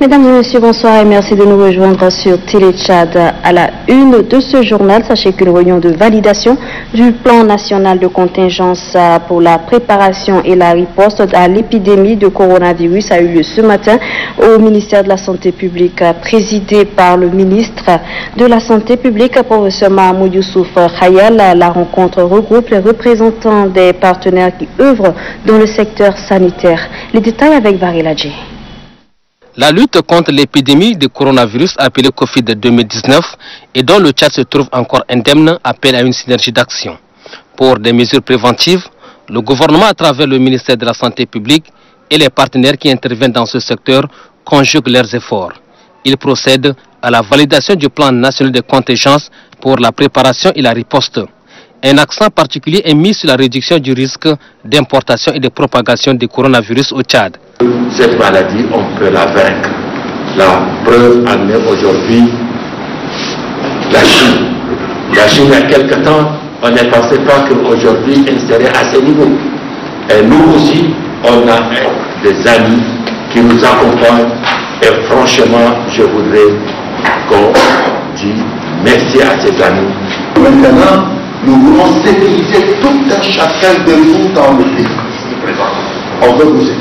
Mesdames et messieurs, bonsoir et merci de nous rejoindre sur Télé Tchad. À la une de ce journal, sachez qu'une réunion de validation du plan national de contingence pour la préparation et la riposte à l'épidémie de coronavirus a eu lieu ce matin au ministère de la Santé publique, présidé par le ministre de la Santé publique, professeur Mahamoud Youssouf Khayal. La rencontre regroupe les représentants des partenaires qui œuvrent dans le secteur sanitaire. Les détails avec Variladji. La lutte contre l'épidémie de coronavirus appelée Covid-2019 et dont le Tchad se trouve encore indemne appelle à une synergie d'action. Pour des mesures préventives, le gouvernement à travers le ministère de la Santé publique et les partenaires qui interviennent dans ce secteur conjuguent leurs efforts. Ils procèdent à la validation du plan national de contingence pour la préparation et la riposte. Un accent particulier est mis sur la réduction du risque d'importation et de propagation du coronavirus au Tchad. Cette maladie, on peut la vaincre. La preuve en est aujourd'hui la Chine. La Chine, il y a quelque temps, on ne pensait pas qu'aujourd'hui, elle serait à ce niveau. Et nous aussi, on a des amis qui nous accompagnent. Et franchement, je voudrais qu'on dise merci à ces amis. Maintenant, nous voulons sécuriser tout un chacun de nous dans le pays. On veut vous aider.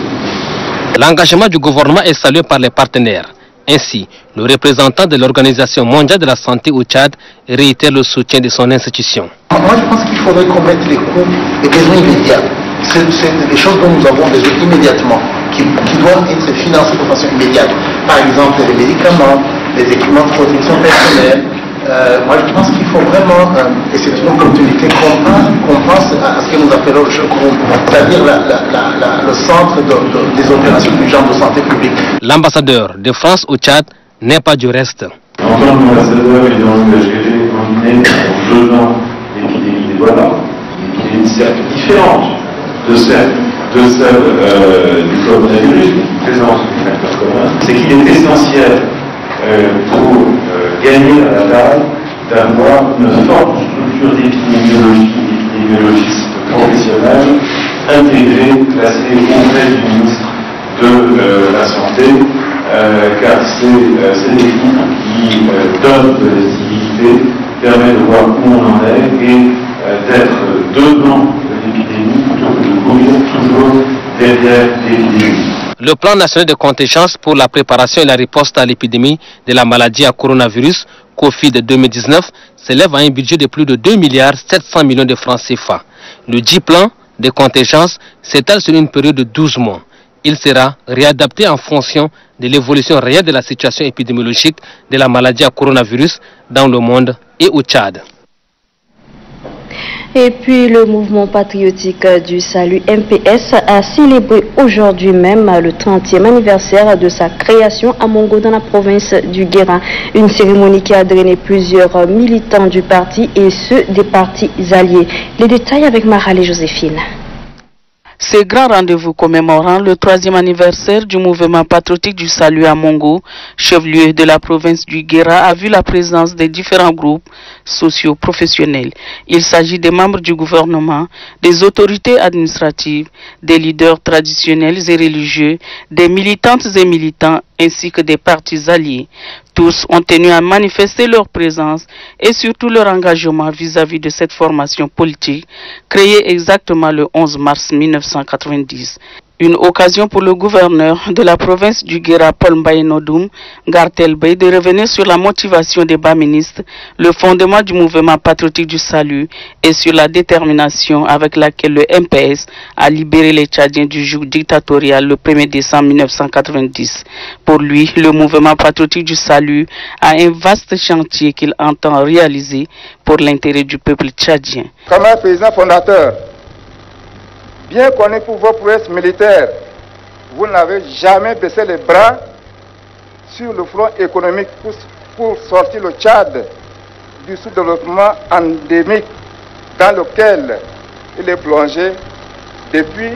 L'engagement du gouvernement est salué par les partenaires. Ainsi, le représentant de l'Organisation mondiale de la santé au Tchad réitère le soutien de son institution. Moi, je pense qu'il faudrait qu'on mette les coûts et besoins immédiats. C'est des choses dont nous avons besoin immédiatement, qui doivent être financées de façon immédiate. Par exemple, les médicaments, les équipements de protection personnelle. Moi, je pense qu'il faut vraiment, et c'est une opportunité qu'on pense à ce que nous appelons le CHOCROUM, c'est-à-dire le centre des opérations d'urgence de santé publique. L'ambassadeur de France au Tchad n'est pas du reste. En tant qu'ambassadeur, il est engagé en Guinée pour 2 ans l'épidémie d'Ebola, qui est une cercle différente de celle du coronavirus, qui présente des facteurs communs. C'est qu'il est essentiel pour gagner à la table d'avoir une forte structure d'épidémiologistes professionnels intégrés, placés auprès du ministre de la Santé, car c'est l'équipe qui donne de la visibilité, permet de voir où on en est et d'être devant l'épidémie plutôt que de courir toujours derrière l'épidémie. Le plan national de contingence pour la préparation et la riposte à l'épidémie de la maladie à coronavirus Covid-2019 s'élève à un budget de plus de 2,7 milliards de francs CFA. Le dit plan de contingence s'étale sur une période de 12 mois. Il sera réadapté en fonction de l'évolution réelle de la situation épidémiologique de la maladie à coronavirus dans le monde et au Tchad. Et puis le mouvement patriotique du salut MPS a célébré aujourd'hui même le 30e anniversaire de sa création à Mongo dans la province du Guérin. Une cérémonie qui a drainé plusieurs militants du parti et ceux des partis alliés. Les détails avec Marale Joséphine. Ce grand rendez-vous commémorant le 3e anniversaire du mouvement patriotique du salut à Mongo, chef-lieu de la province du Guéra, a vu la présence des différents groupes socio-professionnels. Il s'agit des membres du gouvernement, des autorités administratives, des leaders traditionnels et religieux, des militantes et militants ainsi que des partis alliés. Tous ont tenu à manifester leur présence et surtout leur engagement vis-à-vis de cette formation politique créée exactement le 11 mars 1990. Une occasion pour le gouverneur de la province du Guéra, Paul Mbaye Nodoum, Gartel Bey, de revenir sur la motivation des bas ministres, le fondement du mouvement patriotique du salut et sur la détermination avec laquelle le MPS a libéré les Tchadiens du joug dictatorial le 1er décembre 1990. Pour lui, le mouvement patriotique du salut a un vaste chantier qu'il entend réaliser pour l'intérêt du peuple tchadien. Comme un président fondateur, bien connu pour vos prouesses militaires, vous n'avez jamais baissé les bras sur le front économique pour sortir le Tchad du sous-développement endémique dans lequel il est plongé depuis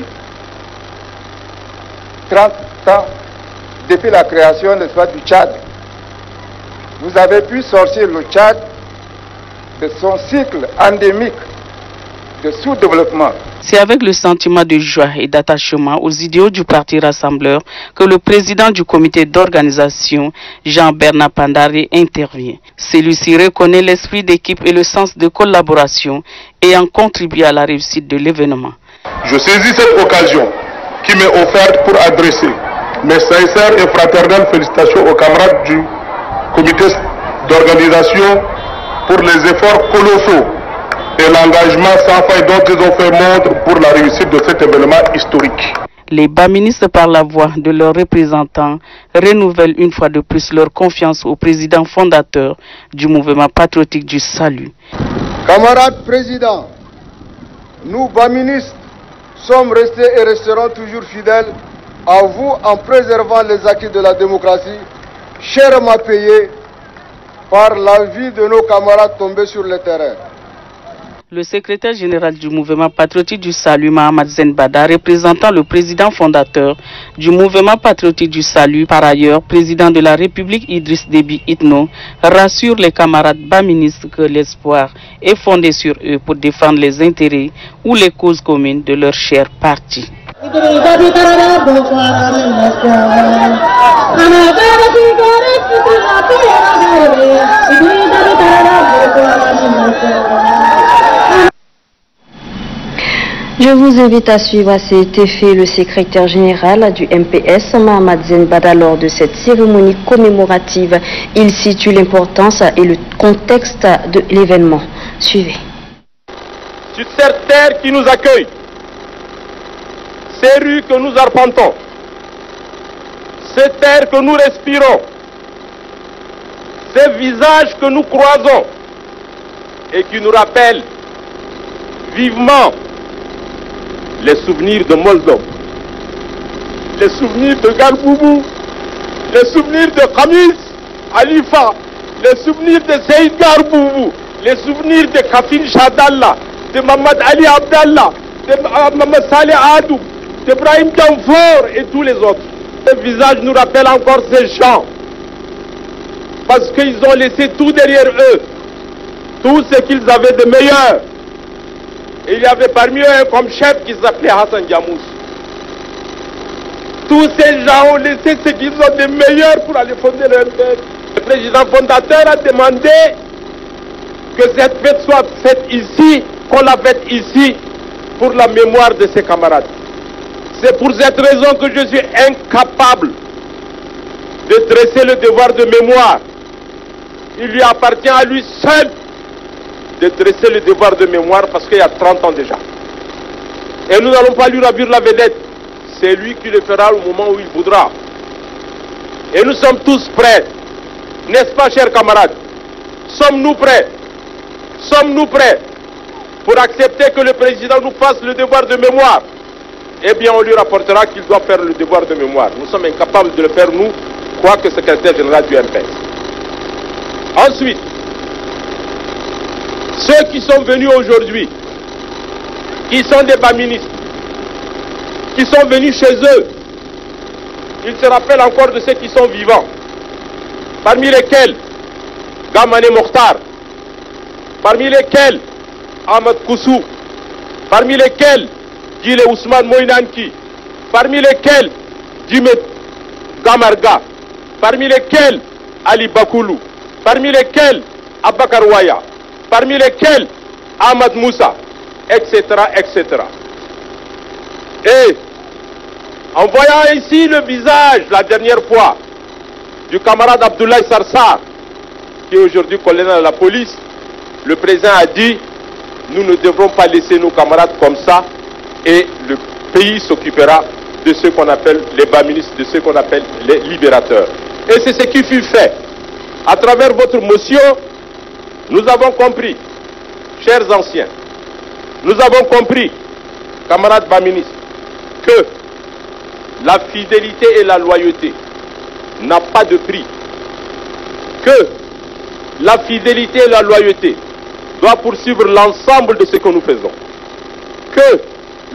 30 ans, depuis la création de l'espace du Tchad. Vous avez pu sortir le Tchad de son cycle endémique de sous-développement. C'est avec le sentiment de joie et d'attachement aux idéaux du Parti rassembleur que le président du comité d'organisation, Jean-Bernard Pandari, intervient. Celui-ci reconnaît l'esprit d'équipe et le sens de collaboration ayant contribué à la réussite de l'événement. Je saisis cette occasion qui m'est offerte pour adresser mes sincères et fraternelles félicitations aux camarades du comité d'organisation pour les efforts colossaux et l'engagement sans faille dont ils ont fait montre pour la réussite de cet événement historique. Les BAMinistes, par la voix de leurs représentants, renouvellent une fois de plus leur confiance au président fondateur du mouvement patriotique du salut. Camarades présidents, nous BAMinistes sommes restés et resterons toujours fidèles à vous en préservant les acquis de la démocratie, chèrement payés par la vie de nos camarades tombés sur le terrain. Le secrétaire général du mouvement patriotique du salut, Mahamad Zenbada, représentant le président fondateur du mouvement patriotique du salut, par ailleurs président de la République Idriss Déby Itno, rassure les camarades baministres que l'espoir est fondé sur eux pour défendre les intérêts ou les causes communes de leur cher parti. Je vous invite à suivre à cet effet le secrétaire général du MPS, Mahamad Zenbada, lors de cette cérémonie commémorative. Il situe l'importance et le contexte de l'événement. Suivez. Sur cette terre qui nous accueille, ces rues que nous arpentons, cette terre que nous respirons, ces visages que nous croisons et qui nous rappellent vivement les souvenirs de Moldov, les souvenirs de Garboubou, les souvenirs de Khamis Alifa, les souvenirs de Seyd Garboubou, les souvenirs de Kafin Shadallah, de Mamad Ali Abdallah, de Mamad Saleh Adou, d'Ibrahim Danfor et tous les autres. Ce visage nous rappelle encore ces gens, parce qu'ils ont laissé tout derrière eux, tout ce qu'ils avaient de meilleur. Et il y avait parmi eux un comme chef qui s'appelait Hassan Diamous. Tous ces gens ont laissé ce qu'ils ont de meilleur pour aller fonder leur fête. Le président fondateur a demandé que cette fête soit faite ici, qu'on la fête ici, pour la mémoire de ses camarades. C'est pour cette raison que je suis incapable de dresser le devoir de mémoire. Il lui appartient à lui seul de dresser le devoir de mémoire parce qu'il y a 30 ans déjà. Et nous n'allons pas lui ravir la vedette. C'est lui qui le fera au moment où il voudra. Et nous sommes tous prêts. N'est-ce pas, chers camarades? Sommes-nous prêts? Sommes-nous prêts pour accepter que le président nous fasse le devoir de mémoire? Eh bien, on lui rapportera qu'il doit faire le devoir de mémoire. Nous sommes incapables de le faire, nous, quoique secrétaire général du MPS. Ensuite, ceux qui sont venus aujourd'hui, qui sont des BAMinistes, qui sont venus chez eux, ils se rappellent encore de ceux qui sont vivants, parmi lesquels Gamane Mokhtar, parmi lesquels Ahmed Koussou, parmi lesquels Gile Ousmane Moinanki, parmi lesquels Djimet Gamarga, parmi lesquels Ali Bakoulou, parmi lesquels Abakar Waya, parmi lesquels Ahmad Moussa, etc., etc. Et en voyant ici le visage, la dernière fois, du camarade Abdoulaye Sarsar, qui est aujourd'hui colonel de la police, le président a dit, nous ne devrons pas laisser nos camarades comme ça, et le pays s'occupera de ceux qu'on appelle les BAMinistes, de ceux qu'on appelle les libérateurs. Et c'est ce qui fut fait. À travers votre motion, nous avons compris, chers anciens, nous avons compris, camarades BAMinistes, que la fidélité et la loyauté n'a pas de prix. Que la fidélité et la loyauté doivent poursuivre l'ensemble de ce que nous faisons. Que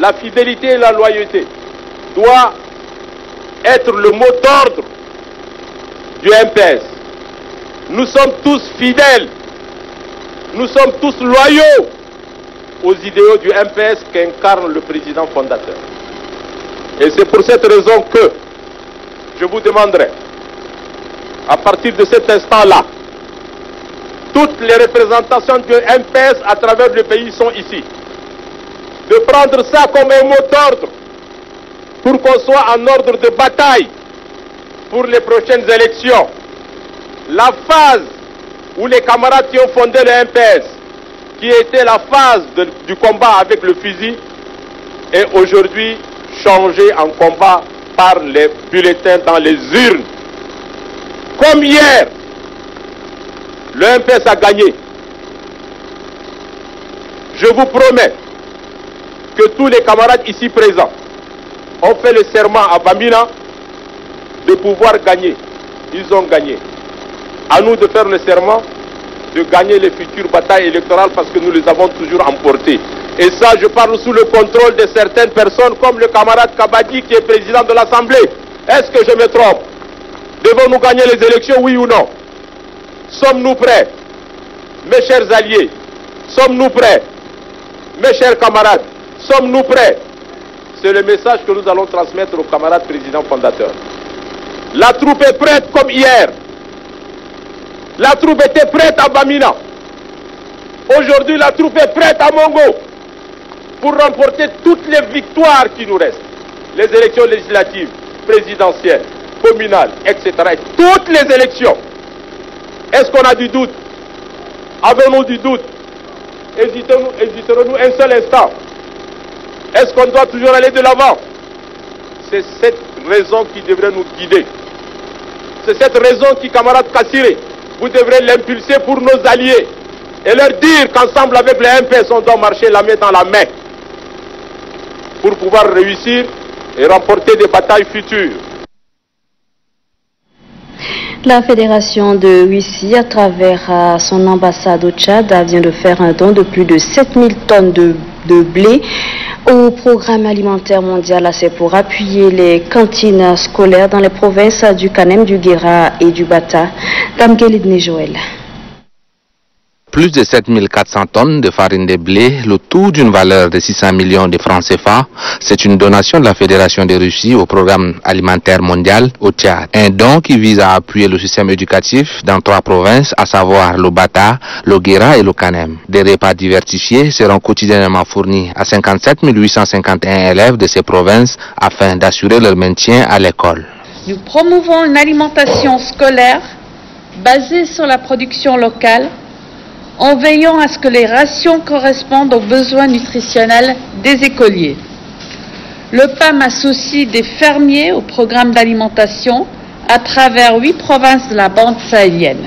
la fidélité et la loyauté doivent être le mot d'ordre du MPS. Nous sommes tous fidèles, nous sommes tous loyaux aux idéaux du MPS qu'incarne le président fondateur. Et c'est pour cette raison que je vous demanderai, à partir de cet instant-là, toutes les représentations du MPS à travers le pays sont ici, de prendre ça comme un mot d'ordre pour qu'on soit en ordre de bataille pour les prochaines élections. La phase où les camarades qui ont fondé le MPS, qui était la phase du combat avec le fusil, est aujourd'hui changée en combat par les bulletins dans les urnes. Comme hier, le MPS a gagné. Je vous promets que tous les camarades ici présents ont fait le serment à Bamina de pouvoir gagner. Ils ont gagné. À nous de faire le serment de gagner les futures batailles électorales parce que nous les avons toujours emportées. Et ça, je parle sous le contrôle de certaines personnes comme le camarade Kabadi qui est président de l'Assemblée. Est-ce que je me trompe? Devons-nous gagner les élections, oui ou non? Sommes-nous prêts? Mes chers alliés, sommes-nous prêts? Mes chers camarades, sommes-nous prêts? C'est le message que nous allons transmettre aux camarades présidents fondateurs. La troupe est prête comme hier. La troupe était prête à Bamina. Aujourd'hui, la troupe est prête à Mongo pour remporter toutes les victoires qui nous restent. Les élections législatives, présidentielles, communales, etc. Et toutes les élections. Est-ce qu'on a du doute? Avons-nous du doute? Hésiterons-nous un seul instant? Est-ce qu'on doit toujours aller de l'avant? C'est cette raison qui devrait nous guider. C'est cette raison qui, camarade Kassiré, vous devrez l'impulser pour nos alliés et leur dire qu'ensemble avec les MPS, on doit marcher la main dans la main pour pouvoir réussir et remporter des batailles futures. La Fédération de Russie, à travers son ambassade au Tchad, vient de faire un don de plus de 7000 tonnes de blé au programme alimentaire mondial. C'est pour appuyer les cantines scolaires dans les provinces du Kanem, du Guéra et du Bata. Gamgelidne Joël. Plus de 7400 tonnes de farine de blé, le tout d'une valeur de 600 millions de francs CFA. C'est une donation de la Fédération de Russie au programme alimentaire mondial au Tchad. Un don qui vise à appuyer le système éducatif dans 3 provinces, à savoir le Bata, le Guéra et le Kanem. Des repas diversifiés seront quotidiennement fournis à 57 851 élèves de ces provinces afin d'assurer leur maintien à l'école. Nous promouvons une alimentation scolaire basée sur la production locale, en veillant à ce que les rations correspondent aux besoins nutritionnels des écoliers. Le PAM associe des fermiers au programme d'alimentation à travers 8 provinces de la bande sahélienne.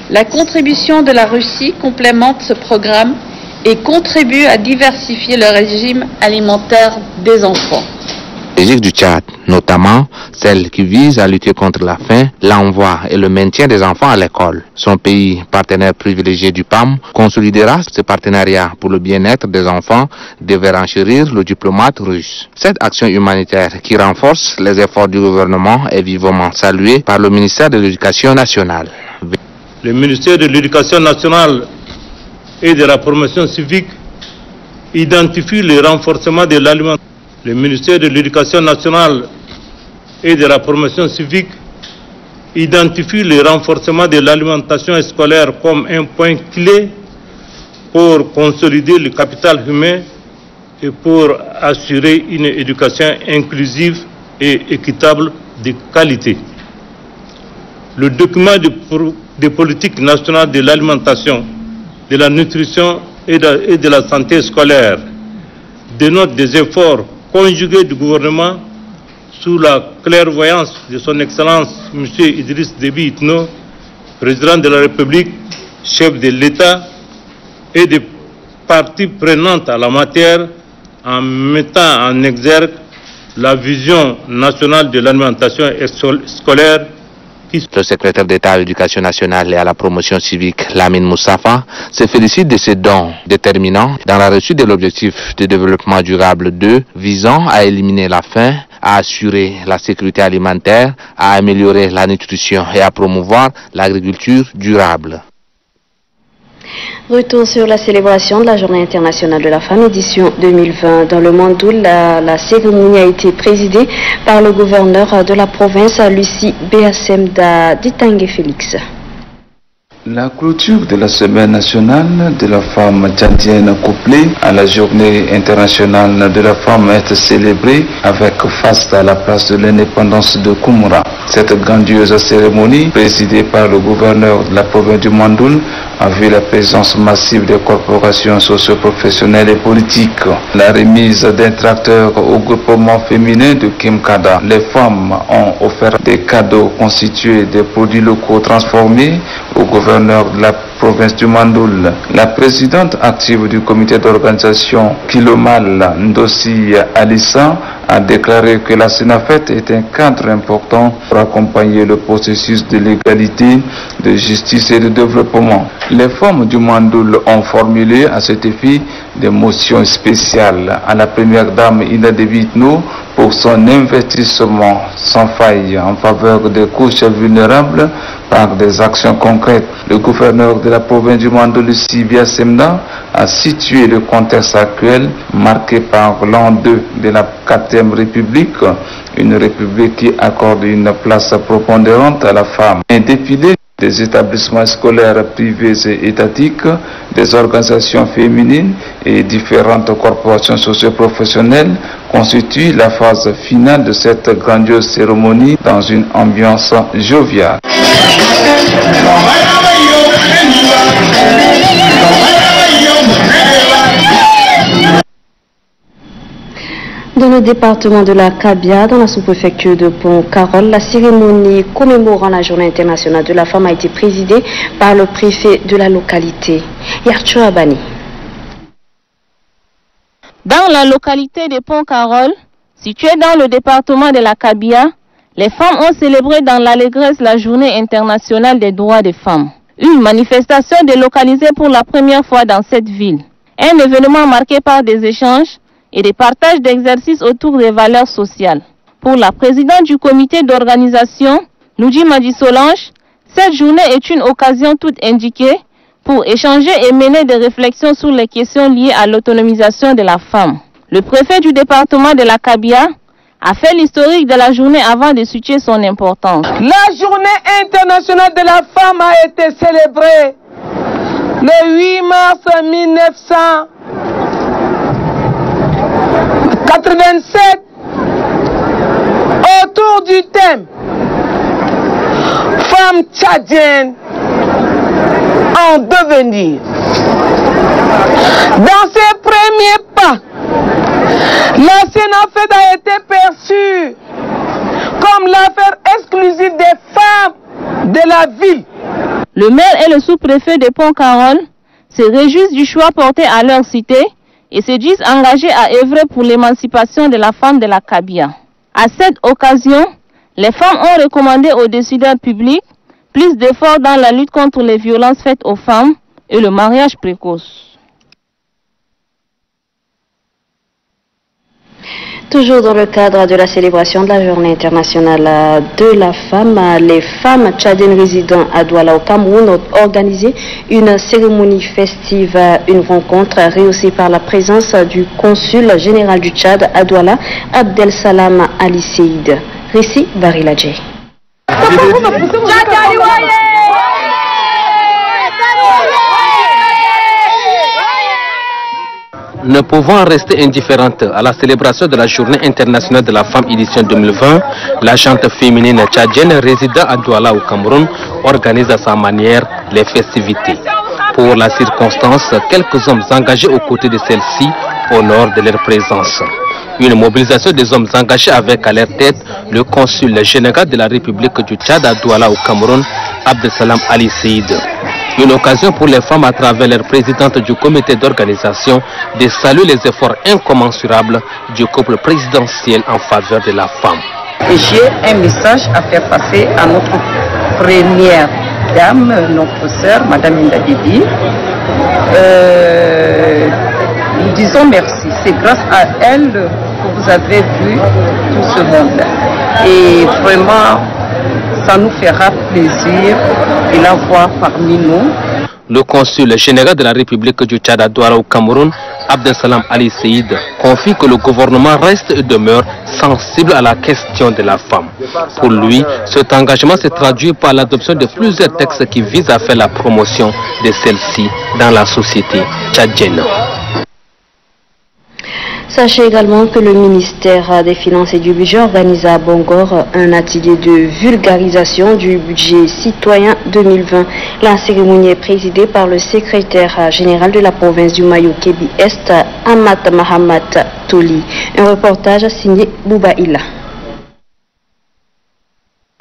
La contribution de la Russie complémente ce programme et contribue à diversifier le régime alimentaire des enfants. Stratégique du Tchad, notamment celle qui vise à lutter contre la faim, l'envoi et le maintien des enfants à l'école. Son pays, partenaire privilégié du PAM, consolidera ce partenariat pour le bien-être des enfants, devait renchérir le diplomate russe. Cette action humanitaire qui renforce les efforts du gouvernement est vivement saluée par le ministère de l'Éducation nationale. Le ministère de l'Éducation nationale et de la promotion civique identifie le renforcement de l'alimentation. Le ministère de l'Éducation nationale et de la promotion civique identifie le renforcement de l'alimentation scolaire comme un point clé pour consolider le capital humain et pour assurer une éducation inclusive et équitable de qualité. Le document de politique nationale de l'alimentation, de la nutrition et de la santé scolaire dénote des efforts conjugué du gouvernement sous la clairvoyance de son Excellence M. Idriss Déby Itno, président de la République, chef de l'État, et des parties prenantes à la matière en mettant en exergue la vision nationale de l'alimentation scolaire. Le secrétaire d'État à l'Éducation nationale et à la promotion civique, Lamine Moussafa, se félicite de ces dons déterminants dans la réussite de l'objectif de développement durable 2 visant à éliminer la faim, à assurer la sécurité alimentaire, à améliorer la nutrition et à promouvoir l'agriculture durable. Retour sur la célébration de la Journée internationale de la femme, édition 2020. Dans le Mandoul, la cérémonie a été présidée par le gouverneur de la province, Lucie Béassemda Ditangue Félix. La clôture de la Semaine nationale de la femme tchadienne couplée à la Journée internationale de la femme est célébrée avec faste à la place de l'indépendance de Koumoura. Cette grandiose cérémonie, présidée par le gouverneur de la province du Mandoul, a vu la présence massive des corporations socio-professionnelles et politiques. La remise d'un tracteur au groupement féminin de Kimkada. Les femmes ont offert des cadeaux constitués des produits locaux transformés au gouverneur de la province du Mandoul. La présidente active du comité d'organisation Kilomal, Ndossi Alissa, a déclaré que la Sénafet est un cadre important pour accompagner le processus de l'égalité, de justice et de développement. Les femmes du Mandoul ont formulé à cet effet des motions spéciales à la première dame Ina Debitno pour son investissement sans faille en faveur des couches vulnérables par des actions concrètes. Le gouverneur de la province du Mandoul, Lucie Béassemda, a situé le contexte actuel marqué par l'an 2 de la 4e République, une république qui accorde une place prépondérante à la femme. Un défilé des établissements scolaires privés et étatiques, des organisations féminines et différentes corporations socio-professionnelles constitue la phase finale de cette grandiose cérémonie dans une ambiance joviale. Dans le département de la Kabia, dans la sous-préfecture de Pont-Carole, la cérémonie commémorant la Journée internationale de la femme a été présidée par le préfet de la localité, Yarcho Abani. Dans la localité de Pont-Carole, située dans le département de la Kabia, les femmes ont célébré dans l'allégresse la Journée internationale des droits des femmes. Une manifestation délocalisée pour la première fois dans cette ville. Un événement marqué par des échanges et des partages d'exercices autour des valeurs sociales. Pour la présidente du comité d'organisation, Noudji Madi Solange, cette journée est une occasion toute indiquée pour échanger et mener des réflexions sur les questions liées à l'autonomisation de la femme. Le préfet du département de la Kabia a fait l'historique de la journée avant de situer son importance. La Journée internationale de la femme a été célébrée le 8 mars 1987 autour du thème Femmes tchadiennes en devenir. Dans ses premiers pas, la Sénafed a été perçue comme l'affaire exclusive des femmes de la ville. Le maire et le sous-préfet de Pont-Carole se réjouissent du choix porté à leur cité et se disent engagés à œuvrer pour l'émancipation de la femme de la Kabia. À cette occasion, les femmes ont recommandé aux décideurs publics plus d'efforts dans la lutte contre les violences faites aux femmes et le mariage précoce. Toujours dans le cadre de la célébration de la Journée internationale de la femme, les femmes tchadiennes résidant à Douala au Cameroun ont organisé une cérémonie festive, une rencontre rehaussée par la présence du consul général du Tchad à Douala, Abdel Salam Ali Seyd. Récit Bariladje. Ne pouvant rester indifférente à la célébration de la Journée internationale de la femme édition 2020, la chante féminine tchadienne résidant à Douala au Cameroun organise à sa manière les festivités. Pour la circonstance, quelques hommes engagés aux côtés de celle-ci honorent de leur présence. Une mobilisation des hommes engagés avec à leur tête le consul général de la République du Tchad à Douala au Cameroun, Abdel Salam Ali Seyd. Une occasion pour les femmes à travers leur présidente du comité d'organisation de saluer les efforts incommensurables du couple présidentiel en faveur de la femme. J'ai un message à faire passer à notre première dame, notre sœur, Madame Inda Déby. Nous disons merci. C'est grâce à elle que vous avez vu tout ce monde. Et vraiment, ça nous fera plaisir de la voir parmi nous. Le consul général de la République du Tchad à Douala au Cameroun, Abdel Salam Ali Seïd, confie que le gouvernement reste et demeure sensible à la question de la femme. Pour lui, cet engagement se traduit par l'adoption de plusieurs textes qui visent à faire la promotion de celle-ci dans la société tchadienne. Sachez également que le ministère des Finances et du Budget organise à Bangor un atelier de vulgarisation du budget citoyen 2020. La cérémonie est présidée par le secrétaire général de la province du Mayo-Kébi-Est, Amat Mahamat Toli. Un reportage signé Bouba Illa.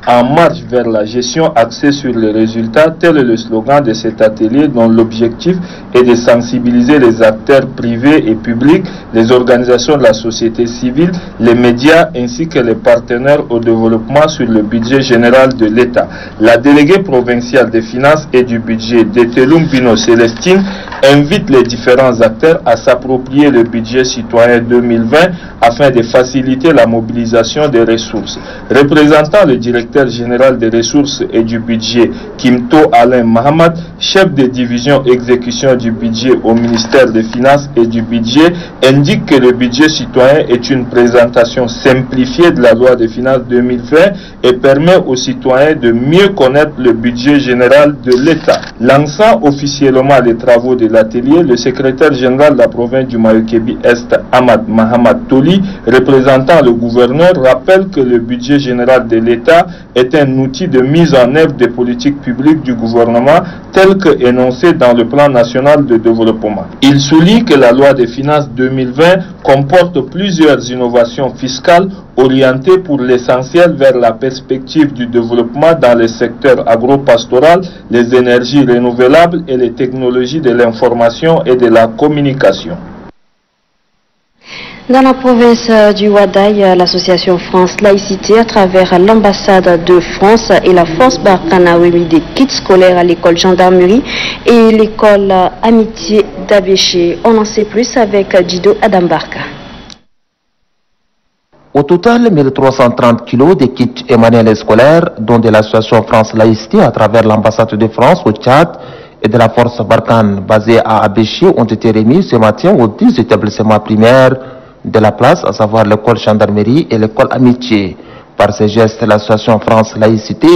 En marche vers la gestion axée sur les résultats, tel est le slogan de cet atelier dont l'objectif est de sensibiliser les acteurs privés et publics, les organisations de la société civile, les médias ainsi que les partenaires au développement sur le budget général de l'État. La déléguée provinciale des finances et du budget d'Etelum Bino Célestine invite les différents acteurs à s'approprier le budget citoyen 2020 afin de faciliter la mobilisation des ressources. Représentant le directeur général des ressources et du budget, Kimto Alain Mahamat, chef de division exécution du budget au ministère des Finances et du budget, indique que le budget citoyen est une présentation simplifiée de la loi des finances 2020 et permet aux citoyens de mieux connaître le budget général de l'État. Lançant officiellement les travaux de l'atelier, le secrétaire général de la province du Mayo-Kébi-Est, Ahmad Mahamat Toli, représentant le gouverneur, rappelle que le budget général de l'État est un outil de mise en œuvre des politiques publiques du gouvernement tel que énoncé dans le plan national de développement. Il souligne que la loi des finances 2020 comporte plusieurs innovations fiscales orientées pour l'essentiel vers la perspective du développement dans les secteurs agro-pastoral, les énergies renouvelables et les technologies de l'information et de la communication. Dans la province du Wadaï, l'association France Laïcité, à travers l'ambassade de France et la force Barkhane, a remis des kits scolaires à l'école gendarmerie et l'école Amitié d'Abéché. On en sait plus avec Dido Adambarka. Au total, 1330 kilos de kits manuels scolaires, dont de l'association France Laïcité à travers l'ambassade de France au Tchad et de la force Barkhane basée à Abéché, ont été remis ce matin aux 10 établissements primaires de la place, à savoir l'école gendarmerie et l'école Amitié. Par ces gestes, l'association France Laïcité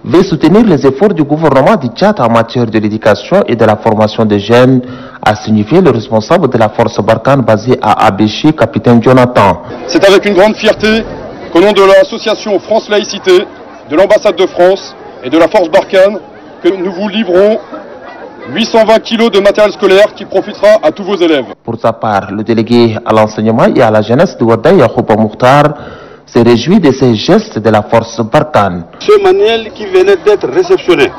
veut soutenir les efforts du gouvernement du Tchad en matière de l'éducation et de la formation des jeunes, a signifié le responsable de la force Barkhane basée à Abéché, capitaine Jonathan. C'est avec une grande fierté qu'au nom de l'association France Laïcité, de l'ambassade de France et de la force Barkhane, que nous vous livrons 820 kilos de matériel scolaire qui profitera à tous vos élèves. Pour sa part, le délégué à l'enseignement et à la jeunesse de Wadaï, Yahouba Mokhtar, se réjouit de ces gestes de la force Barkhane. Ce manuel qui venait d'être réceptionné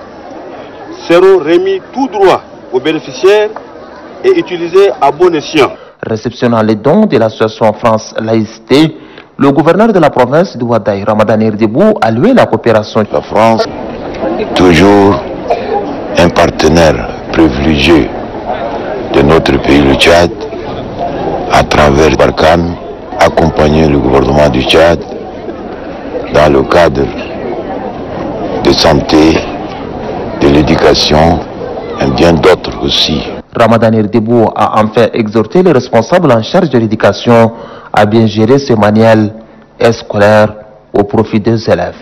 seront remis tout droit aux bénéficiaires et utilisés à bon escient. Réceptionnant les dons de l'association France Laïcité, le gouverneur de la province de Wadaï, Ramadan Irdebou, a loué la coopération. La France, toujours un partenaire privilégié de notre pays, le Tchad, à travers Barkhane, accompagner le gouvernement du Tchad dans le cadre de santé, de l'éducation et bien d'autres aussi. Ramadan Irdebou a enfin exhorté les responsables en charge de l'éducation à bien gérer ce manuel scolaire au profit des élèves.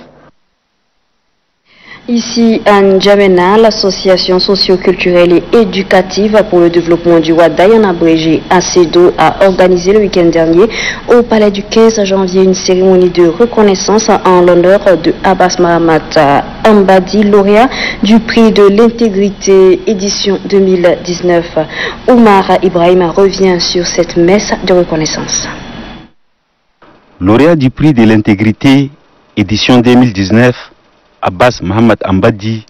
Ici à N'Djamena, l'association socio-culturelle et éducative pour le développement du Wadaï, en abrégé ACEDO, a organisé le week-end dernier au palais du 15 janvier une cérémonie de reconnaissance en l'honneur de Abbas Mahamat Ambadi, lauréat du prix de l'intégrité édition 2019. Omar Ibrahim revient sur cette messe de reconnaissance. Lauréat du prix de l'intégrité édition 2019, Abbas Mahamat Ambadi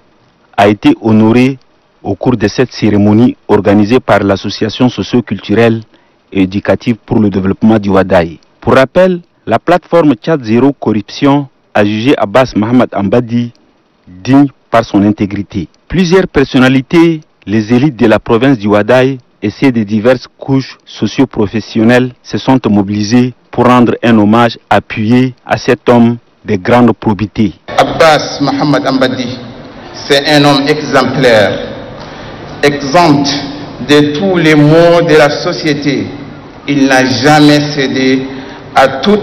a été honoré au cours de cette cérémonie organisée par l'association socio-culturelle et éducative pour le développement du Wadaï. Pour rappel, la plateforme Tchad Zéro Corruption a jugé Abbas Mahamat Ambadi digne par son intégrité. Plusieurs personnalités, les élites de la province du Wadaï et ceux de diverses couches socio-professionnelles se sont mobilisés pour rendre un hommage appuyé à cet homme de grande probité. Abbas Mahamat Ambadi, c'est un homme exemplaire exempt de tous les maux de la société, il n'a jamais cédé à toutes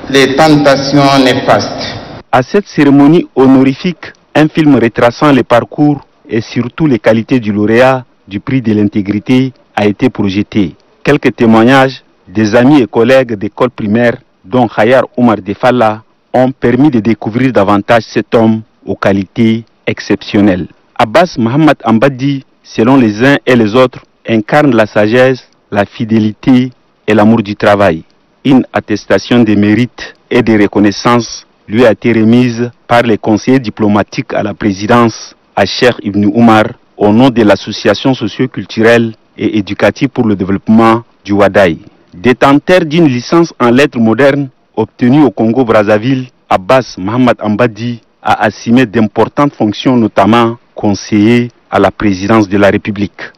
les tentations néfastes. À cette cérémonie honorifique, un film retraçant les parcours et surtout les qualités du lauréat du prix de l'intégrité a été projeté. Quelques témoignages des amis et collègues d'école primaire, dont Khayar Omar Defalla, ont permis de découvrir davantage cet homme aux qualités exceptionnelles. Abbas Mohamed Ambaddi, selon les uns et les autres, incarne la sagesse, la fidélité et l'amour du travail. Une attestation de mérite et de reconnaissance lui a été remise par les conseillers diplomatiques à la présidence, à Cheikh Ibn Oumar, au nom de l'association socio-culturelle et éducative pour le développement du Wadaï. Détenteur d'une licence en lettres modernes obtenue au Congo-Brazzaville, Abbas Mohamed Ambaddi a assumé d'importantes fonctions, notamment conseiller à la présidence de la République.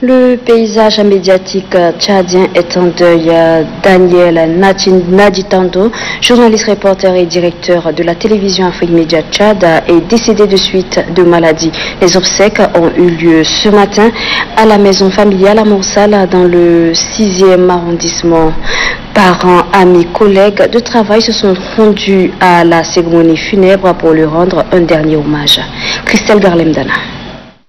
Le paysage médiatique tchadien est en deuil. Daniel Naditando, journaliste, reporter et directeur de la télévision Afrique Média Tchad, est décédé de suite de maladie. Les obsèques ont eu lieu ce matin à la maison familiale à Morsal, dans le 6e arrondissement. Parents, amis, collègues de travail se sont rendus à la cérémonie funèbre pour lui rendre un dernier hommage. Christelle Garlemdana.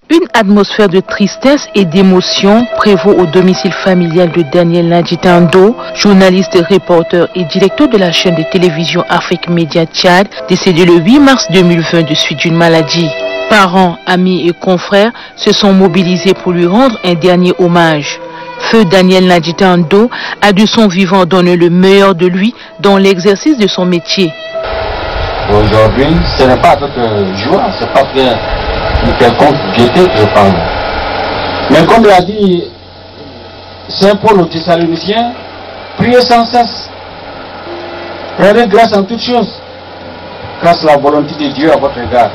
Une atmosphère de tristesse et d'émotion prévaut au domicile familial de Daniel Naditando, journaliste, reporter et directeur de la chaîne de télévision Afrique Média Tchad, décédé le 8 mars 2020 de suite d'une maladie. Parents, amis et confrères se sont mobilisés pour lui rendre un dernier hommage. Feu Daniel Naditando a de son vivant donné le meilleur de lui dans l'exercice de son métier. Aujourd'hui, ce n'est pas avec joie, c'est pas que de quelconque piété que je parle. Mais comme l'a dit Saint Paul aux Thessaloniciens, priez sans cesse. Prenez grâce en toutes choses, grâce à la volonté de Dieu à votre égard.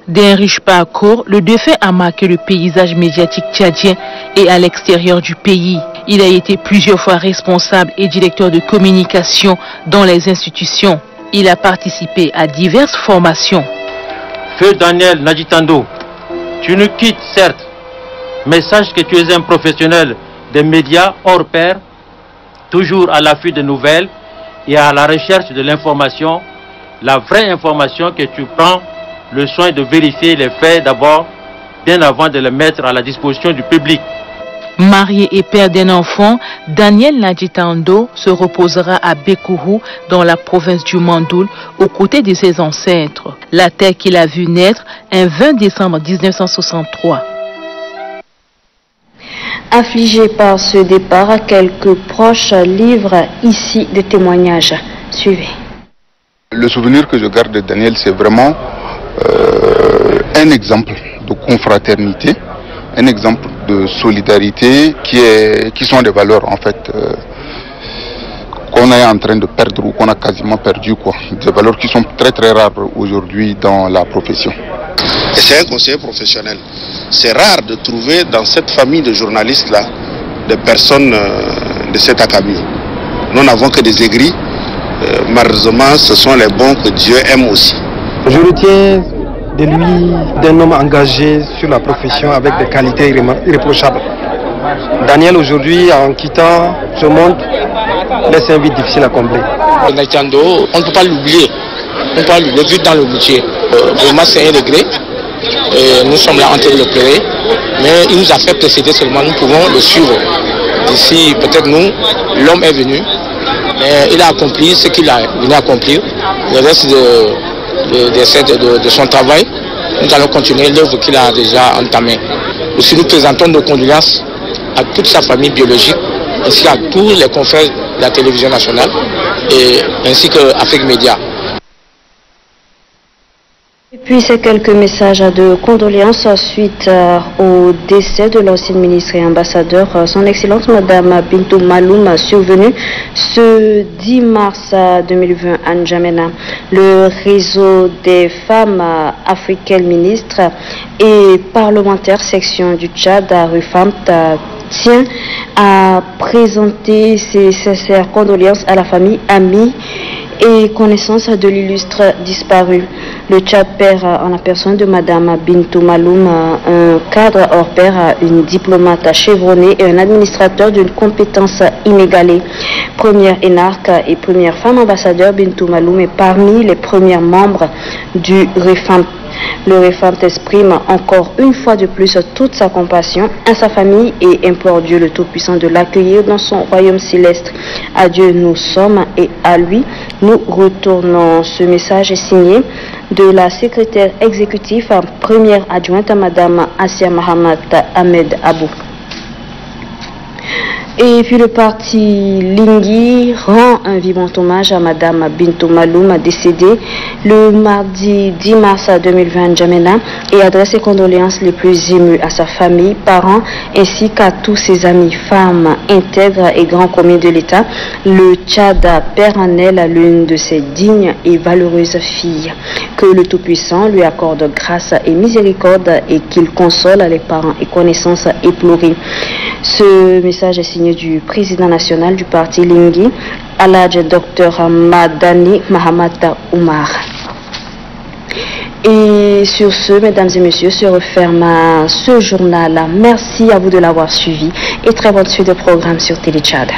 D'un riche parcours, le défunt a marqué le paysage médiatique tchadien et à l'extérieur du pays. Il a été plusieurs fois responsable et directeur de communication dans les institutions. Il a participé à diverses formations. Feu Daniel Naditando, tu nous quittes certes, mais sache que tu es un professionnel des médias hors pair, toujours à l'affût de nouvelles et à la recherche de l'information, la vraie information que tu prends le soin de vérifier les faits d'abord, bien avant de les mettre à la disposition du public. Marié et père d'un enfant, Daniel Naditando se reposera à Bekourou, dans la province du Mandoul, aux côtés de ses ancêtres. La terre qu'il a vu naître un 20 décembre 1963. Affligé par ce départ, quelques proches livrent ici des témoignages. Suivez. Le souvenir que je garde de Daniel, c'est vraiment un exemple de confraternité, un exemple de solidarité qui sont des valeurs en fait qu'on est en train de perdre ou qu'on a quasiment perdu, quoi. Des valeurs qui sont très très rares aujourd'hui dans la profession. Et c'est un conseiller professionnel. C'est rare de trouver dans cette famille de journalistes là des personnes de cet acabit. Nous n'avons que des aigris. Malheureusement, ce sont les bons que Dieu aime aussi. Je retiens de lui d'un homme engagé sur la profession avec des qualités irréprochables. Daniel aujourd'hui, en quittant ce monde, laisse un vide difficile à combler. On ne peut pas l'oublier. On ne peut pas l'oublier vu dans le métier. Vraiment c'est un regret. Nous sommes là en train de le pleurer. Mais il nous a fait précéder seulement, nous pouvons le suivre. D'ici peut-être nous, l'homme est venu. Mais il a accompli ce qu'il a venu accomplir. Le reste de son travail, nous allons continuer l'œuvre qu'il a déjà entamée. Aussi nous présentons nos condoléances à toute sa famille biologique, ainsi qu'à tous les confrères de la télévision nationale, ainsi que Afrique Média. Et puis ces quelques messages de condoléances suite au décès de l'ancienne ministre et ambassadeur, son Excellence Madame Bintou Maloum, survenue ce 10 mars 2020 à N'Djamena. Le réseau des femmes africaines ministres et parlementaires section du Tchad, RUFAMT, tient à présenter ses sincères condoléances à la famille, amis et connaissances de l'illustre disparu. Le Tchad perd en la personne de Madame Bintou Maloum, un cadre hors pair, une diplomate chevronnée et un administrateur d'une compétence inégalée. Première énarque et première femme ambassadeur, Bintou Maloum est parmi les premiers membres du REFAM. Le REFAM exprime encore une fois de plus toute sa compassion à sa famille et implore Dieu le Tout-Puissant de l'accueillir dans son royaume céleste. À Dieu nous sommes et à lui nous retournons. Ce message est signé de la secrétaire exécutive, première adjointe à Madame Assia Mahamat Ahmed Abou. Et puis le parti Lingui rend un vibrant hommage à Madame Bintou Maloum, décédée le mardi 10 mars 2020 à N'Djamena, et adresse ses condoléances les plus émues à sa famille, parents ainsi qu'à tous ses amis, femmes intègres et grands commis de l'État. Le Tchad perd en elle l'une de ses dignes et valeureuses filles. Que le Tout-Puissant lui accorde grâce et miséricorde et qu'il console les parents et connaissances éplorés. Ce message est signé du président national du parti Lingui, Aladj Dr Madani Mahamata Oumar. Et sur ce, mesdames et messieurs, se referme ce journal. Merci à vous de l'avoir suivi et très bonne suite de programme sur Télé Tchad.